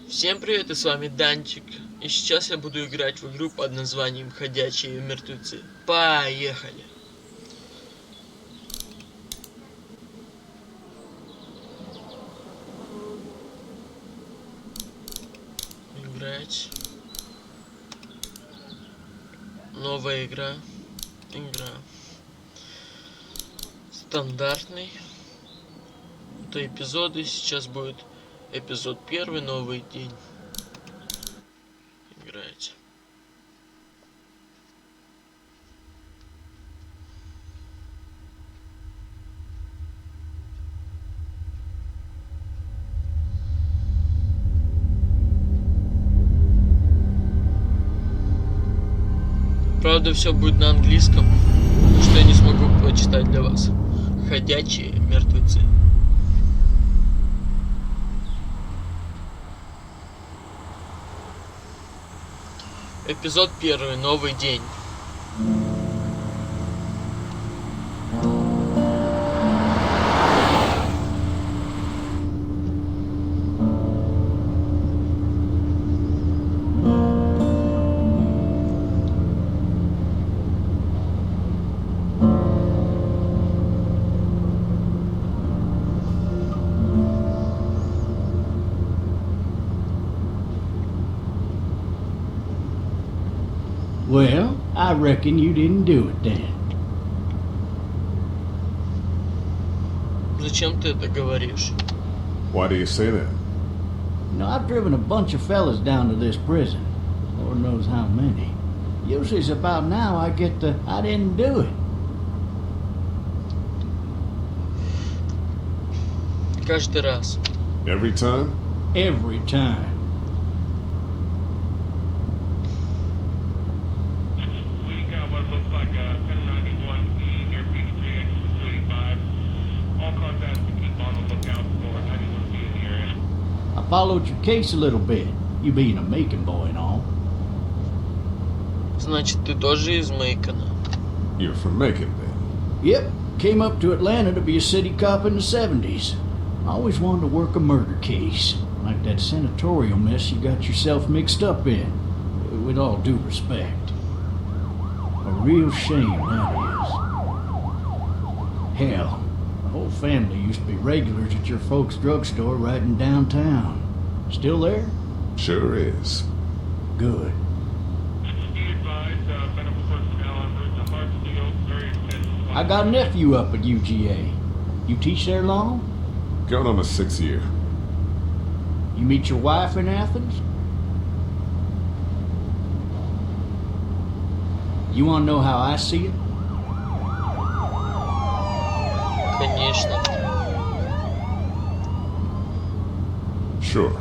Всем привет, и с вами Данчик. И сейчас я буду играть в игру под названием Ходячие мертвецы. Поехали! Играть. Новая игра. Игра. Стандартный. Это эпизоды. Сейчас будет эпизод 1, Новый День. Играйте. Правда, все будет на английском, что я не смогу прочитать для вас. Ходячие мертвецы. Эпизод 1. Новый день. Well, I reckon you didn't do it then. Зачем ты это говоришь? Why do you say that? You know, I've driven a bunch of fellas down to this prison. Lord knows how many. Usually it's about now I get the, I didn't do it. Каждый раз. Every time? Every time. I followed your case a little bit, you being a Macon boy and all. Значит, ты тоже из Мейкона. You're from Macon, then? Yep, came up to Atlanta to be a city cop in the 70s. I always wanted to work a murder case, like that senatorial mess you got yourself mixed up in, with all due respect. A real shame, that is. Hell, the whole family used to be regulars at your folks' drugstore right in downtown. Still there? Sure is. Good. I got a nephew up at UGA. You teach there long? Going on my 6th year. You meet your wife in Athens? You want to know how I see it? Конечно. Sure.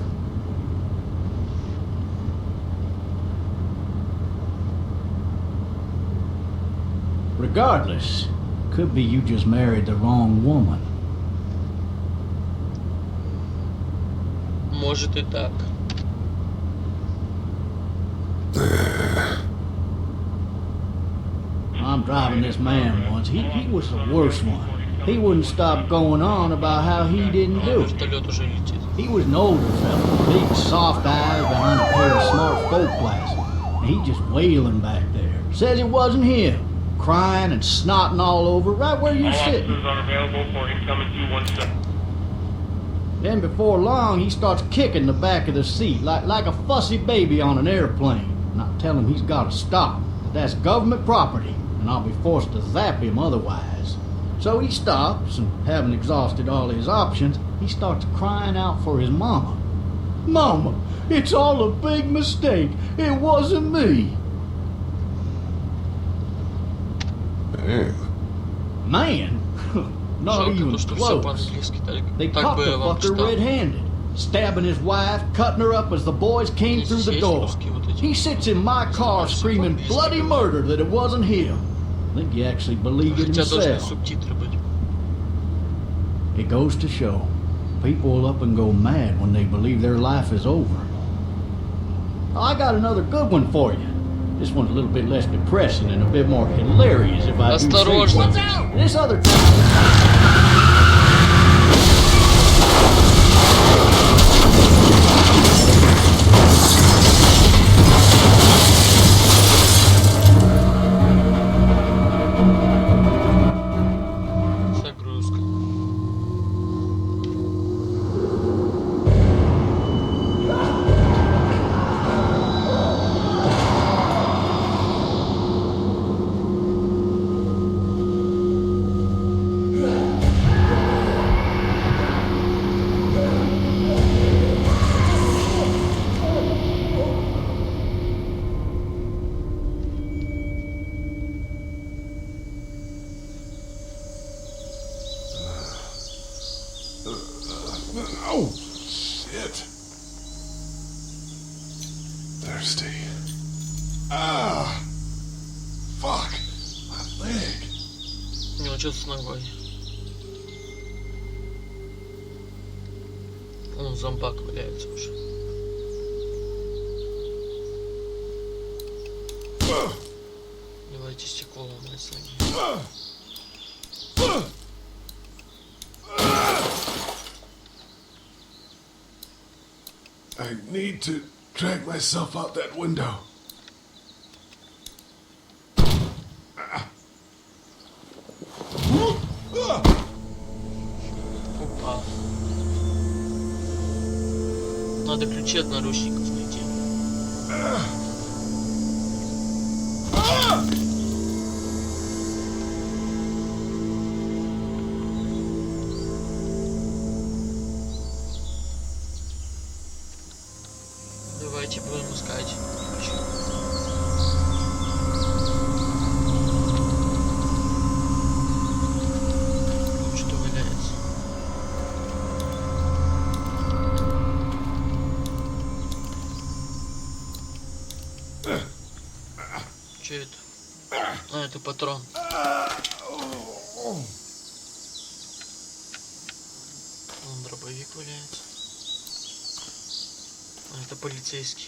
Regardless, could be you just married the wrong woman. Может и так. I'm driving this man once. He was the worst one. He wouldn't stop going on about how he didn't do it. Вертолет уже летит. He was an older fella, big soft eyes behind a pair of smart folk glasses. And he just wailing back there. Says it wasn't him. Crying and snotting all over right where you're sitting. Then before long, he starts kicking the back of the seat like a fussy baby on an airplane. And I tell him he's got to stop. That's government property, and I'll be forced to zap him otherwise. So he stops, and having exhausted all his options, he starts crying out for his mama. Mama, it's all a big mistake. It wasn't me. Man. Man? Not Жалко even то, что все close. по-английски. They Так caught бы the я вам fucker читал. red-handed, stabbing his wife, cutting her up as the boys came through the Здесь door. русские вот эти. He sits in my car screaming bloody murder that it wasn't him. I think he actually believed it Хотя должны himself. субтитры быть. It goes to show, people will up and go mad when they believe their life is over. I got another good one for you. This one's a little bit less depressing and a bit more hilarious if I do say so. Осторожно. This other time... Загрузка. Oh, shit. Thirsty. Ah! Fuck! My leg. У него что-то с ногой. Он зомбак валяется уже. Давайте стекло ломать с ноги. I need to drag myself out that window. Упал. Надо ключи от наручников найти. Давайте будем искать ключи. Что валяется? Что это? А, это патрон. Вон дробовик валяется. А, это полицейский.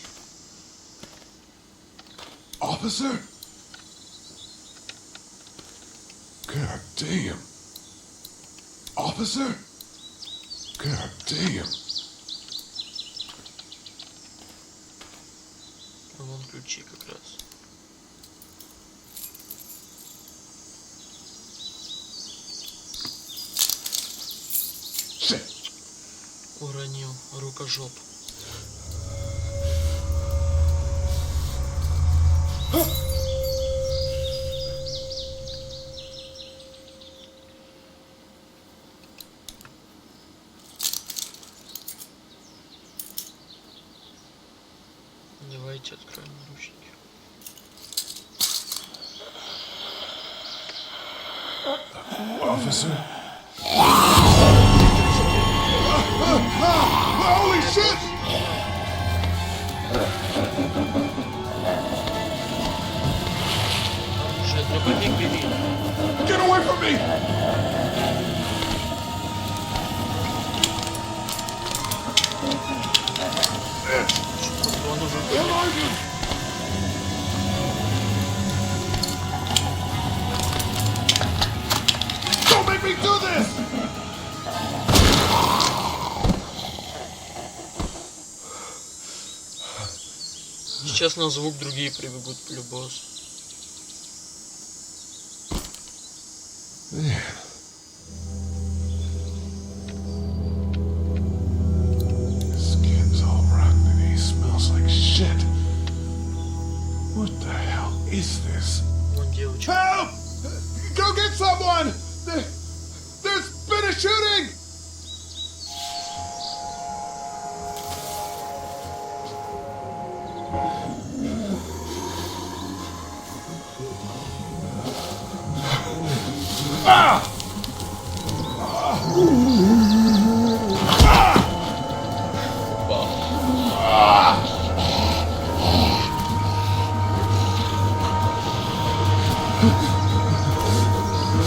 Officer? God damn. Officer? God damn. А вон ключи как раз. Shit. Уронил рукожоп. Давайте откроем наручники. Officer? Holy shit! Уже дробовик бери. Get away from me! Он уже Don't make me do this! Сейчас на звук другие прибегут плюбос. Man. His skin's all rotten and he smells like shit. What the hell is this? Вон девочка. Help! Go get someone! There's been a shooting!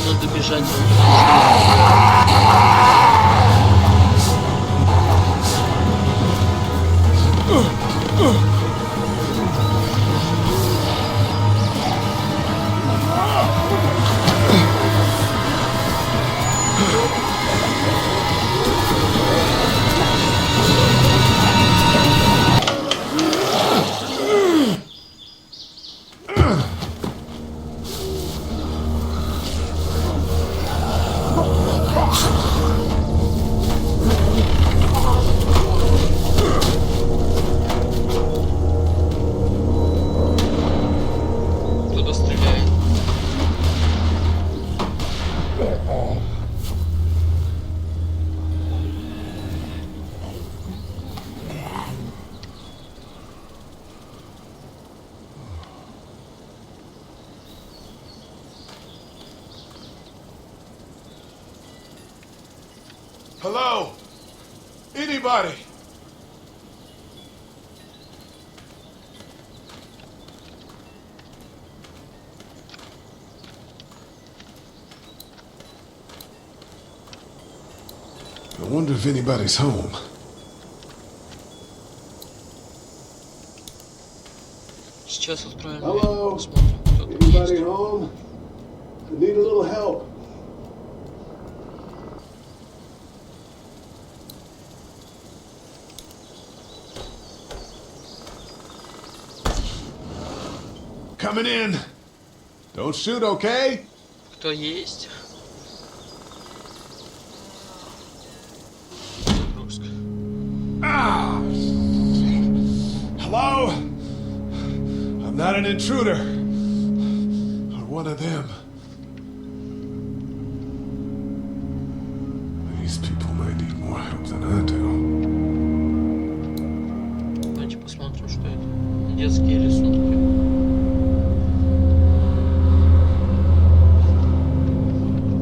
Надо бежать. Hello? Anybody? I wonder if anybody's home. Сейчас отправим. Hello? Посмотрим, кто тут Anybody есть. home? I need a little help. Coming in. Don't shoot, okay? Кто есть? Загрузка. Ah! Hello? I'm not an intruder. Or one of them. These people might need more help than I do. Давайте посмотрим, что это. Детские рисунки.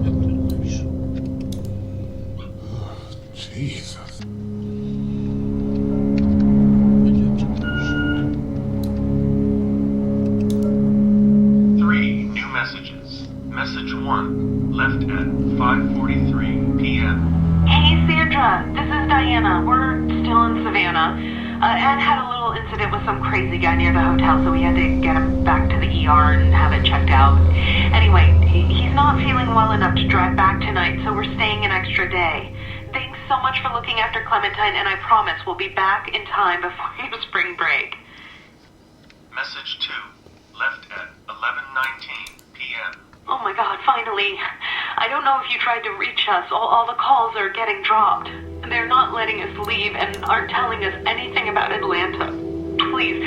Я тут не вижу. Jesus. Пойдемте дальше. 3 new messages. Message 1, left at 5:43 p.m. Hey, Sandra. This is Diana. We're still in Savannah. Ed had a little incident with some crazy guy near the hotel, so we had to get him back to the ER and have it checked out. Anyway, he's not feeling well enough to drive back tonight, so we're staying an extra day. Thanks so much for looking after Clementine, and I promise we'll be back in time before your spring break. Message 2, left at 11:19 p.m. Oh my god, finally. I don't know if you tried to reach us. All the calls are getting dropped. They're not letting us leave and aren't telling us anything about Atlanta. Please,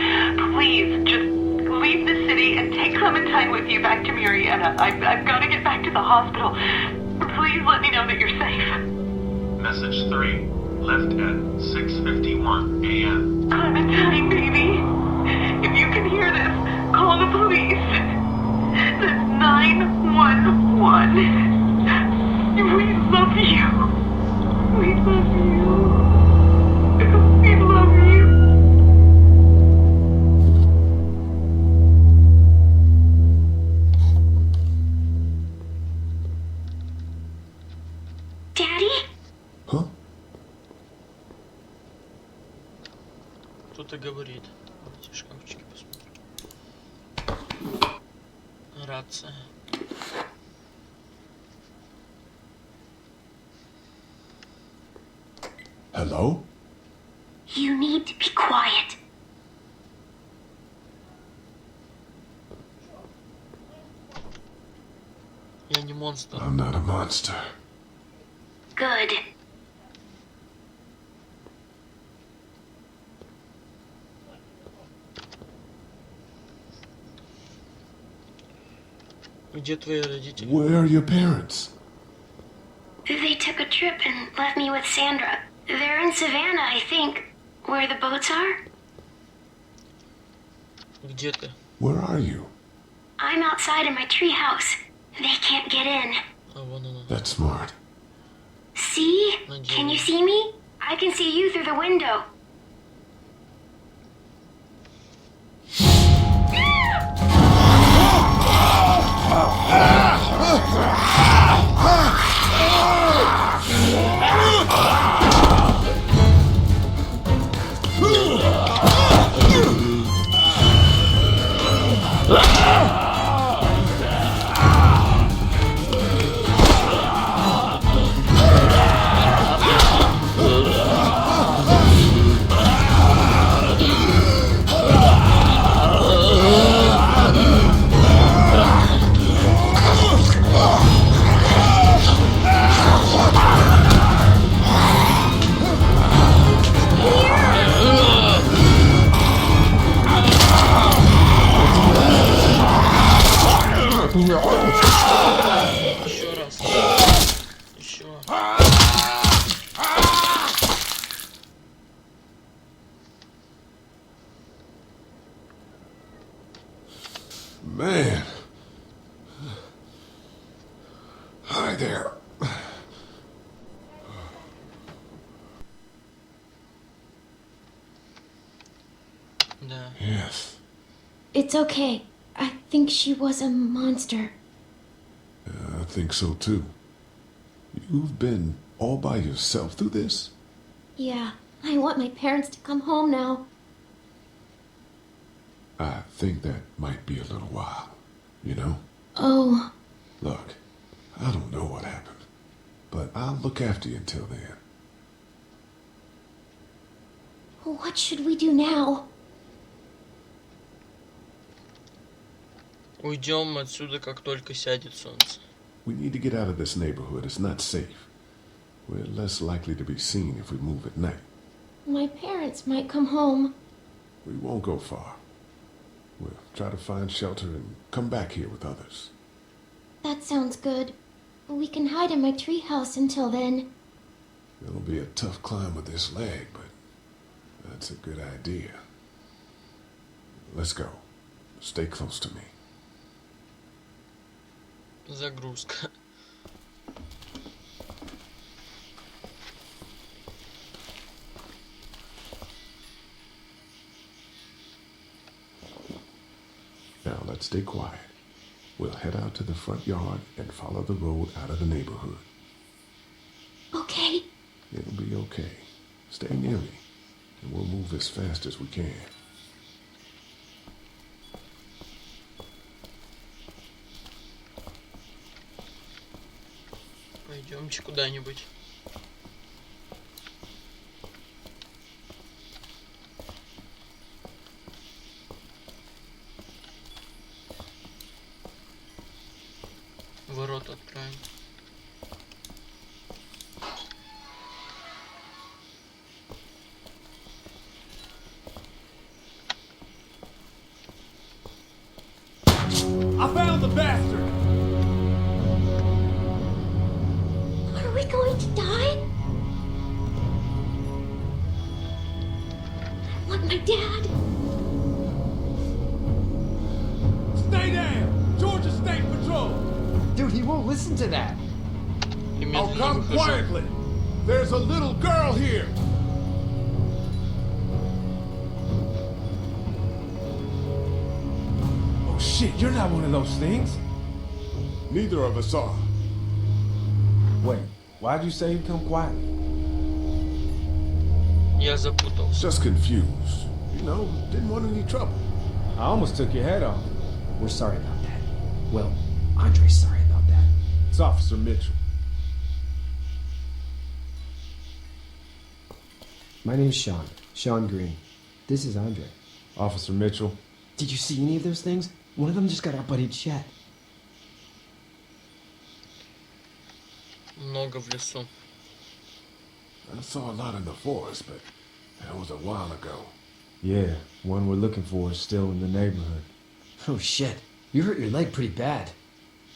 please, just leave the city and take Clementine with you back to Marietta. I've got to get back to the hospital. Please let me know that you're safe. Message 3, left at 6:51 a.m. Clementine, baby. If you can hear this, call the police. That's 911. We love you. We love you. We love you. Daddy? Huh? Кто-то говорит. Давайте шкафчики посмотрим. Рация. Hello? You need to be quiet. Я не монстр. I'm not a monster. Good. Где твои родители? Where are your parents? They took a trip and left me with Sandra. They're in Savannah, I think, where the boats are. Где ты? Where are you? I'm outside in my treehouse. They can't get in. А вон она. That's smart. See? Can you see me? I can see you through the window. Еще раз. Еще. Man. Hi there. It's okay. I think she was a monster. I think so too. You've been all by yourself through this? Yeah, I want my parents to come home now. I think that might be a little while, you know? Oh. Look, I don't know what happened, but I'll look after you until then. What should we do now? Уйдем отсюда, как только сядет солнце. We need to get out of this neighborhood. It's not safe. We're less likely to be seen if we move at night. My parents might come home. We won't go far. We'll try to find shelter and come back here with others. That sounds good. We can hide in my treehouse until then. It'll be a tough climb with this leg, but that's a good idea. Let's go. Stay close to me. Загрузка. Now let's stay quiet. We'll head out to the front yard and follow the road out of the neighborhood. Okay. It'll be okay. Stay near me, and we'll move as fast as we can. Пойдемте куда-нибудь. Ворота откроем. I found the bastard! Are we going to die? I want my dad. Stay down! Georgia State Patrol! Dude, he won't listen to that. И Oh, медленно come выхожу. quietly! There's a little girl here! Oh shit, you're not one of those things. Neither of us are. Wait, why'd you say you come quietly? Я запутался. Just confused. You know, didn't want any trouble. I almost took your head off. We're sorry about that. Well, Andre's sorry about that. It's Officer Mitchell. My name's Sean. Sean Green. This is Andre. Officer Mitchell. Did you see any of those things? One of them just got our buddy Chet. Много в лесу. I saw a lot in the forest, but that was a while ago. Yeah, one we're looking for is still in the neighborhood. Oh shit. You hurt your leg pretty bad.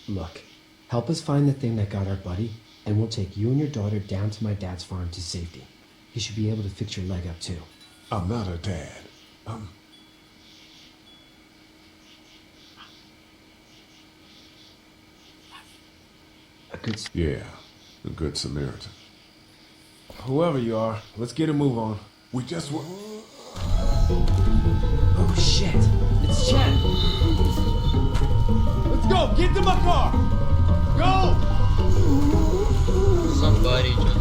Look, help us find the thing that got our buddy, and we'll take you and your daughter down to my dad's farm to safety. He should be able to fix your leg up too. I'm not her dad. A good... Yeah, a good Samaritan. Whoever you are, let's get a move on. We just were... Oh shit. It's Chet. Let's go! Get to my car! Go! Somebody идет.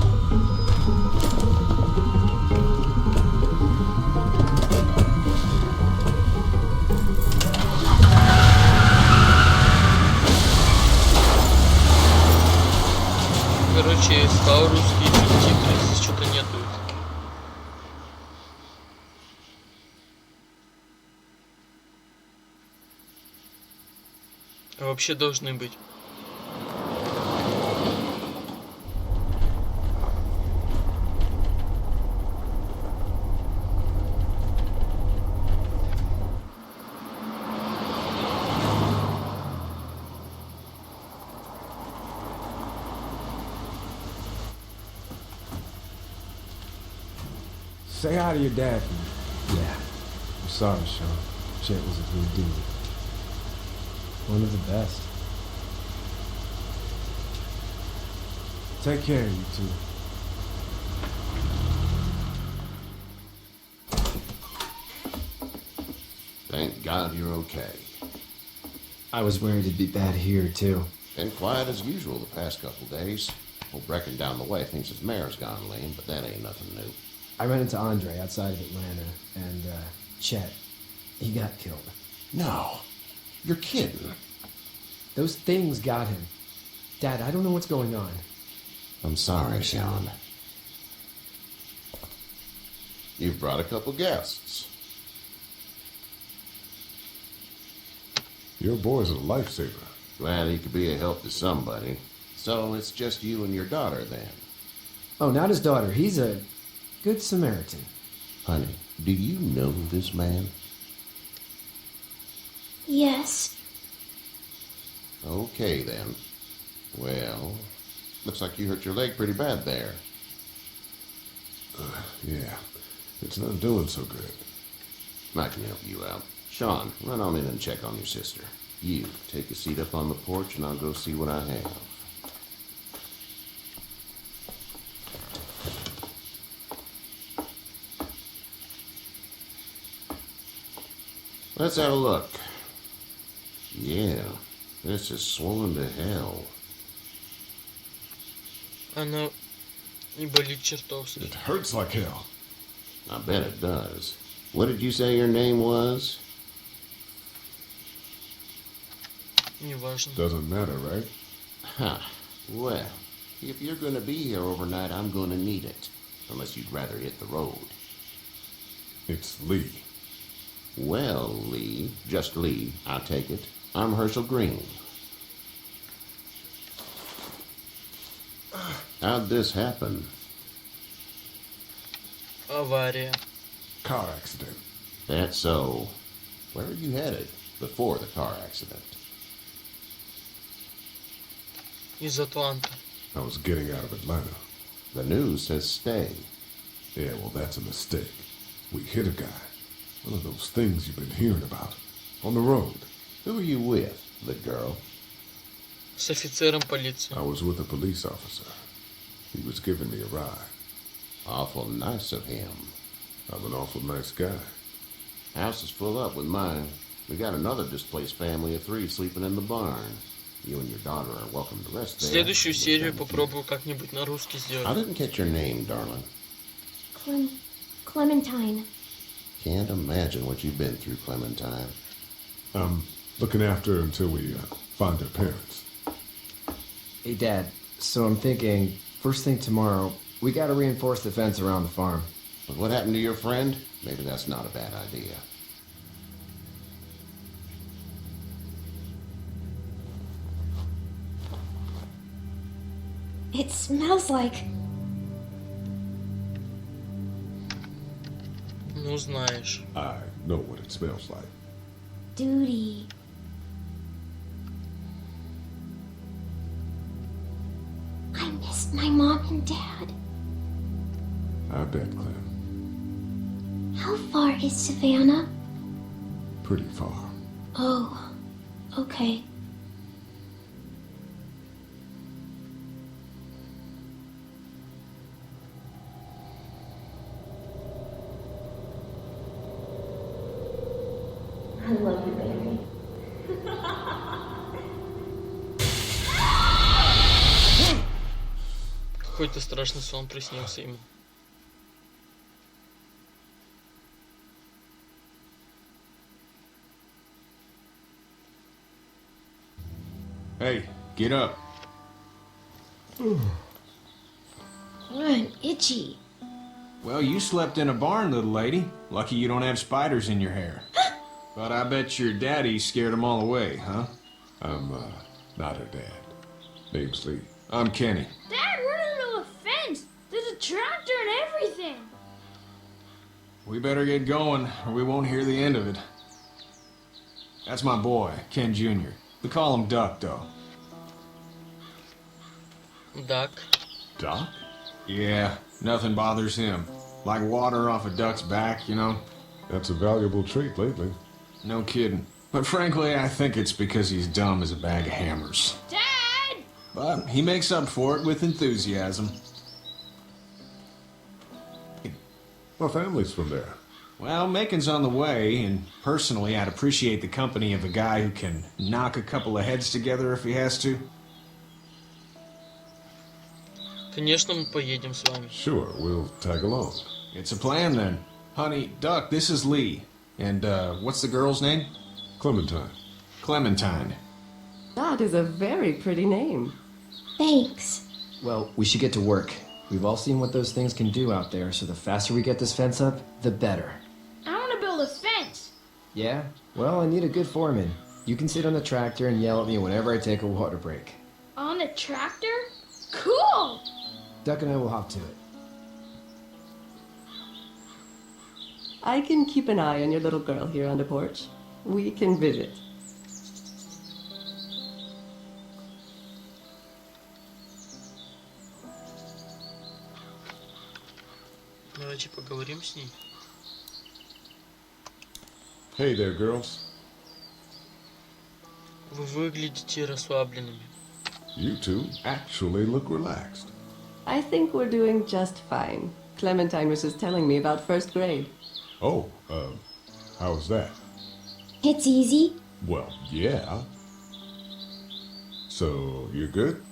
Короче, стал русский субтитры, здесь что-то нету. А вообще должны быть. Say hi to your dad for me. Yeah, I'm sorry, Sean. Chet was a good dude. one of the best. Take care of you two. Thank God you're okay. I was worried it'd be bad here, too. Been quiet as usual the past couple days. Old Brecken down the way thinks his mare's gone lame, but that ain't nothing new. I ran into Andre outside of Atlanta, and, Chet. He got killed. No. You're kidding. Those things got him. Dad, I don't know what's going on. I'm sorry, Sean. You've brought a couple guests. Your boy's a lifesaver. Glad he could be a help to somebody. So it's just you and your daughter, then? Oh, not his daughter. He's a good Samaritan. Honey, do you know this man? Yes. Okay, then. Well, looks like you hurt your leg pretty bad there. Yeah, it's not doing so good. I can help you out. Sean, run on in and check on your sister. You, take a seat up on the porch and I'll go see what I have. Let's have a look. Yeah, this is swollen to hell. Она не болит чертовски. It hurts like hell. I bet it does. What did you say your name was? Неважно. Doesn't matter, right? Huh. Well, if you're gonna be here overnight, I'm gonna need it. Unless you'd rather hit the road. It's Lee. Well, Lee, just Lee, I take it. I'm Herschel Green. How'd this happen? Авария. Car accident. That's so. Where are you headed before the car accident? Из Атланты. I was getting out of Atlanta. The news says stay. Yeah, well, that's a mistake. We hit a guy. One of those things you've been hearing about. On the road. Who are you with, the girl? С офицером полиции. I was with a police officer. He was giving me a ride. Awful nice of him. I'm an awful nice guy. House is full up with mine. We got another displaced family of 3 sleeping in the barn. You and your daughter are welcome to rest there. Следующую серию попробую как-нибудь на русский I сделать. didn't catch your name, darling. Clementine. Can't imagine what you've been through, Clementine. I'm looking after her until we find her parents. Hey, Dad. So I'm thinking, first thing tomorrow, we gotta reinforce the fence around the farm. But what happened to your friend? Maybe that's not a bad idea. It smells like... Ну, знаешь. I know what it smells like. duty. I missed my mom and dad. I bet, Clem. How far is Savannah? Pretty far. Oh, okay. I love you, baby. Какой-то страшный сон приснился ему. Hey, get up. I'm itchy. Well, you slept in a barn, little lady. Lucky you don't have spiders in your hair. But I bet your daddy scared them all away, huh? I'm, not her dad. Name's Lee. I'm Kenny. Dad, we're into a fence. There's a tractor and everything. We better get going, or we won't hear the end of it. That's my boy, Ken Jr. We call him Duck, though. Duck. Doc? Yeah, nothing bothers him. Like water off a duck's back, you know? That's a valuable trait lately. No kidding. But frankly, I think it's because he's dumb as a bag of hammers. Dad! But he makes up for it with enthusiasm. My family's from there. Well, Macon's on the way, and personally, I'd appreciate the company of a guy who can knock a couple of heads together if he has to. Конечно, мы поедем с вами. Sure, we'll tag along. It's a plan, then. Honey, Duck, this is Lee. And, what's the girl's name? Clementine. Clementine. That is a very pretty name. Thanks. Well, we should get to work. We've all seen what those things can do out there, so the faster we get this fence up, the better. I want to build a fence. Yeah? Well, I need a good foreman. You can sit on the tractor and yell at me whenever I take a water break. On the tractor? Cool! Duck and I will hop to it. I can keep an eye on your little girl here on the porch. We can visit. Давайте поговорим с ней. Hey there, girls. Вы выглядите расслабленными. You two actually look relaxed. I think we're doing just fine. Clementine was just telling me about first grade. Oh, how's that? It's easy. Well, yeah. So, you're good?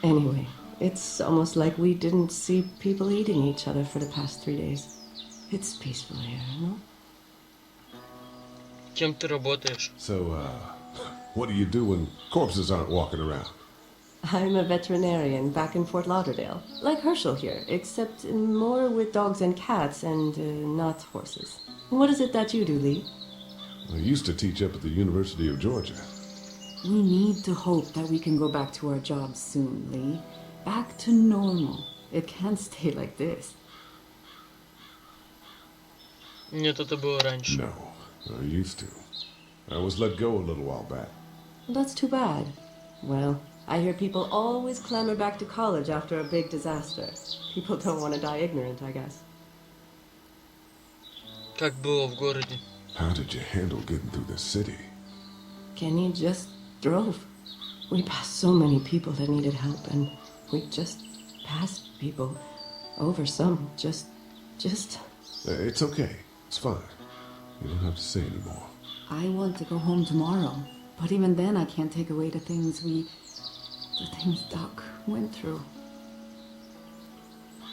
Anyway, it's almost like we didn't see people eating each other for the past 3 days. It's peaceful here, no? Кем ты работаешь? So, what do you do when corpses aren't walking around? I'm a veterinarian back in Fort Lauderdale. Like Herschel here, except more with dogs and cats and not horses. What is it that you do, Lee? I used to teach up at the University of Georgia. We need to hope that we can go back to our jobs soon, Lee. Back to normal. It can't stay like this. Нет, это было раньше. No, I used to. I was let go a little while back. That's too bad. Well, I hear people always clamor back to college after a big disaster. People don't want to die ignorant, I guess. Как было в городе? How did you handle getting through the city? Kenny just drove. We passed so many people that needed help, and we just passed people over some. Just... It's okay. It's fine. You don't have to say anymore. I want to go home tomorrow, but even then I can't take away the things Doc went through.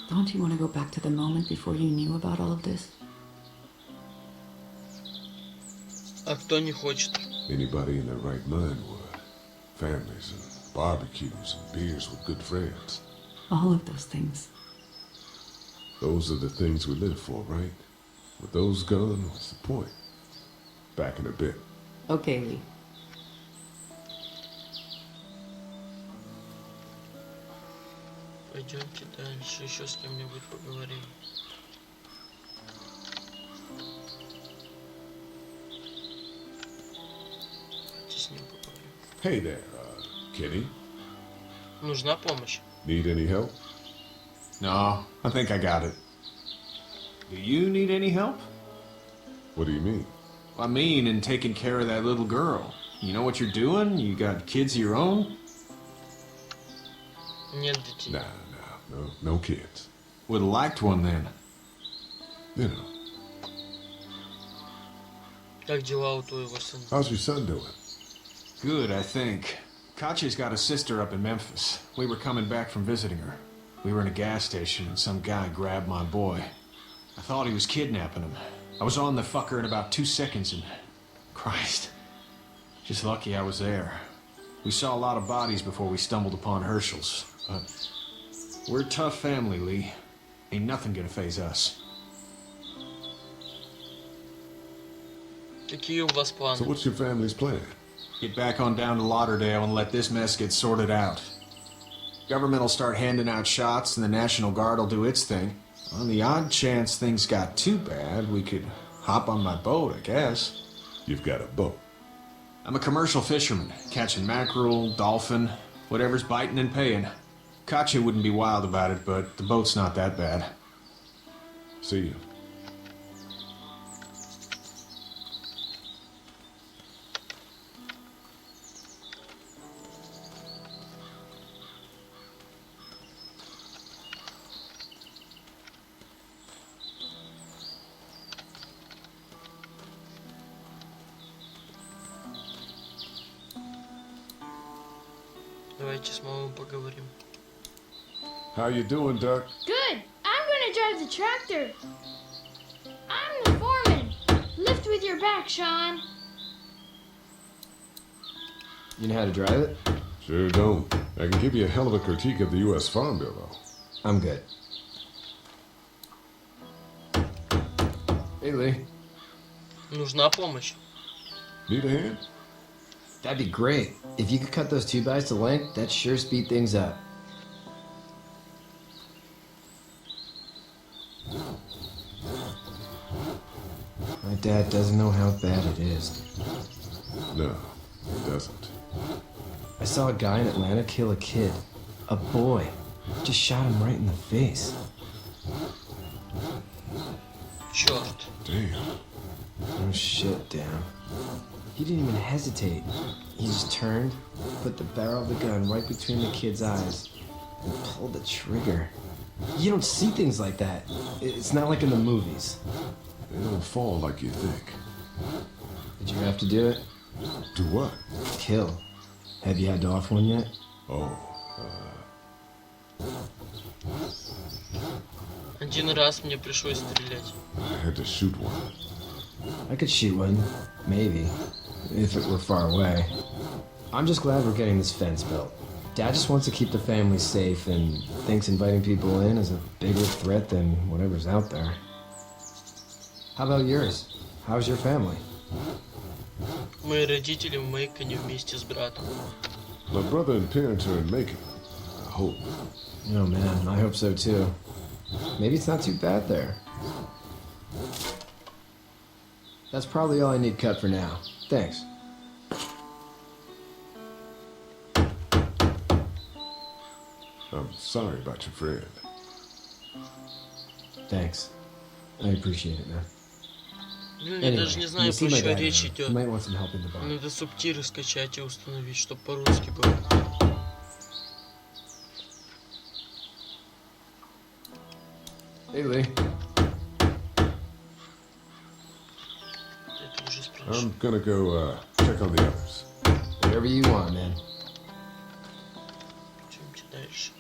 Don't you want to go back to the moment before you knew about all of this? А кто не хочет? Anybody in their right mind would. Families and barbecues and beers with good friends. All of those things. Those are the things we live for, right? With those gone, what's the point? Back in a bit. Okay, Lee. Пойдемте дальше, еще с кем-нибудь поговорим. Давайте с ним поговорим. Hey there, Kenny. Нужна помощь? Need any help? No, I think I got it. Do you need any help? What do you mean? I mean, in taking care of that little girl. You know what you're doing? You got kids of your own? Нет детей. No kids. Would've liked one then. You know. Как дела у твоего сына? How's your son doing? Good, I think. Katya's got a sister up in Memphis. We were coming back from visiting her. We were in a gas station and some guy grabbed my boy. I thought he was kidnapping him. I was on the fucker in about 2 seconds and... Christ. Just lucky I was there. We saw a lot of bodies before we stumbled upon Herschel's. But we're a tough family, Lee. Ain't nothing gonna faze us. Какие у вас планы? So what's your family's plan? Get back on down to Lauderdale and let this mess get sorted out. Government will start handing out shots and the National Guard will do its thing. On the odd chance things got too bad, we could hop on my boat, I guess. You've got a boat. I'm a commercial fisherman, catching mackerel, dolphin, whatever's biting and paying. Katya wouldn't be wild about it, but the boat's not that bad. See you. Давайте с мамой поговорим. How you doing, Duck? Good. I'm gonna drive the tractor. I'm the foreman. Lift with your back, Sean. You know how to drive it? Sure don't. I can give you a hell of a critique of the U.S. Farm Bill, though. I'm good. Hey, Lee. Нужна помощь. Need a hand? That'd be great. If you could cut those 2x to length, that'd sure speed things up. My dad doesn't know how bad it is. No, it doesn't. I saw a guy in Atlanta kill a kid. A boy. Just shot him right in the face. Черт. Damn. Oh shit, damn. He didn't even hesitate. He just turned, put the barrel of the gun right between the kid's eyes, and pulled the trigger. You don't see things like that. It's not like in the movies. They don't fall like you think. Did you have to do it? Do what? Kill. Have you had to off one yet? Oh, Один раз мне пришлось стрелять. I had to shoot one. I could shoot one, maybe, if it were far away. I'm just glad we're getting this fence built. Dad just wants to keep the family safe and thinks inviting people in is a bigger threat than whatever's out there. How about yours? How's your family? Мои родители в Мейконе вместе с братом. My brother and parents are in Macon. I hope. Oh man, I hope so too. Maybe it's not too bad there. That's probably all I need cut for now. Thanks. I'm sorry about your friend. Thanks. I appreciate it, man. Блин, я даже не знаю, про что речь You идет. might want some help in the bar. Надо субтитры скачать и установить, чтобы по-русски было. Hey, Lee. Это уже спрашиваю. I'm gonna go check on the others. Whatever you want, man. Идемте дальше.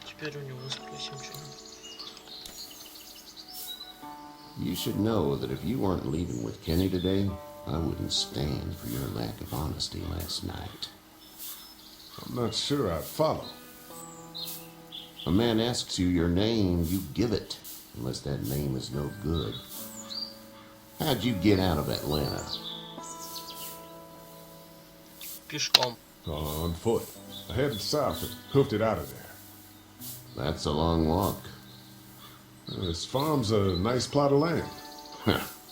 Теперь у него спросим что-нибудь. You should know that if you weren't leaving with Kenny today, I wouldn't stand for your lack of honesty last night. I'm not sure I'd follow. A man asks you your name, you give it, unless that name is no good. How'd you get out of Atlanta? Пешком. On foot. I headed south and hoofed it out of there. That's a long walk. This farm's a nice plot of land.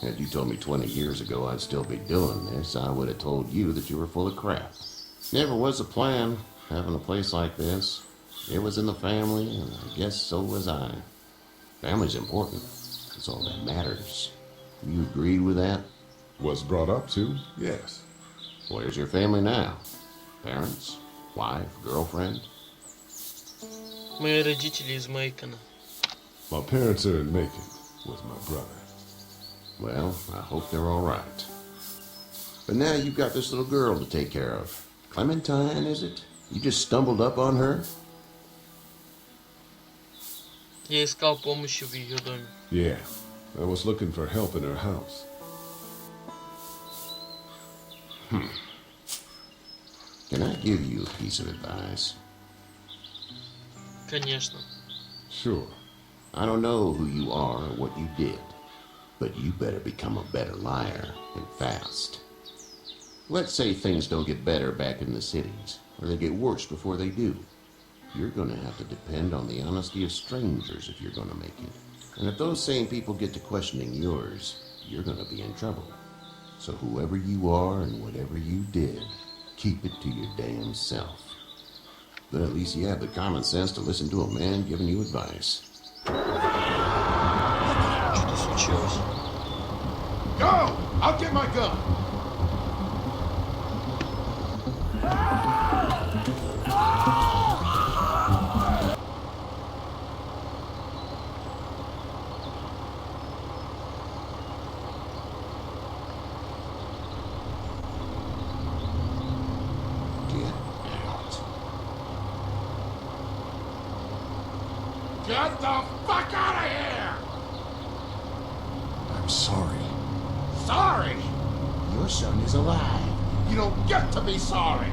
Had you told me 20 years ago I'd still be doing this, I would have told you that you were full of crap. Never was a plan, having a place like this. It was in the family, and I guess so was I. Family's important. It's all that matters. You agreed with that? Was brought up to, yes. Where's your family now? Parents? Wife? Girlfriend? Мои родители из Мейкона. My parents are in Macon with my brother. Well, I hope they're all right. But now you've got this little girl to take care of. Clementine, is it? You just stumbled up on her? Я искал помощи в ее доме. Yeah, I was looking for help in her house. Can I give you a piece of advice? Конечно. Sure. I don't know who you are or what you did, but you better become a better liar, and fast. Let's say things don't get better back in the cities, or they get worse before they do. You're gonna have to depend on the honesty of strangers if you're gonna make it. And if those same people get to questioning yours, you're gonna be in trouble. So whoever you are and whatever you did, keep it to your damn self. But at least you have the common sense to listen to a man giving you advice. Что-то случилось. Go! I'll get my gun! Get the fuck out of here! I'm sorry. Sorry? Your son is alive. You don't get to be sorry.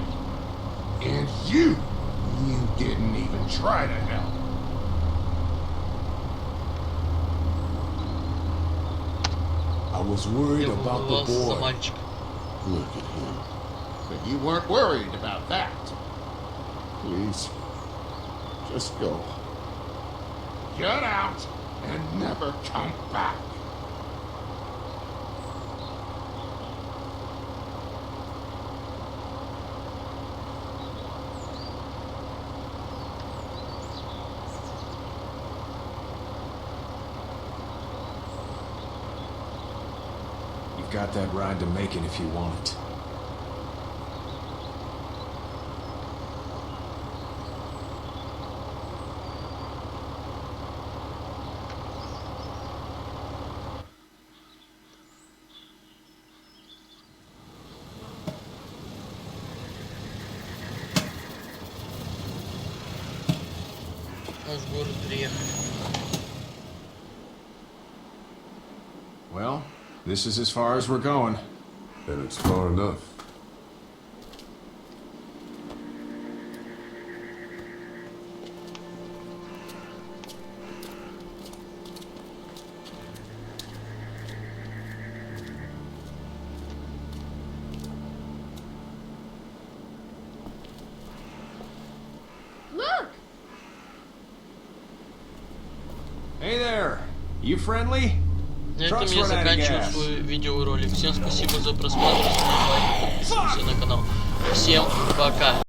And you didn't even try to help. I was worried Я about the волновался за boy. мальчика. Look at him. But you weren't worried about that. Please, just go. Get out and never come back. You've got that ride to Macon if you want it. Мы в город приехали. Well, this is as far as we're going. And it's far enough. Look! Hey there! You friendly? На этом Truck's я run out of заканчиваю gas. свой видеоролик. Всем спасибо за просмотр. Ставьте лайки, подписывайтесь на канал. Всем пока!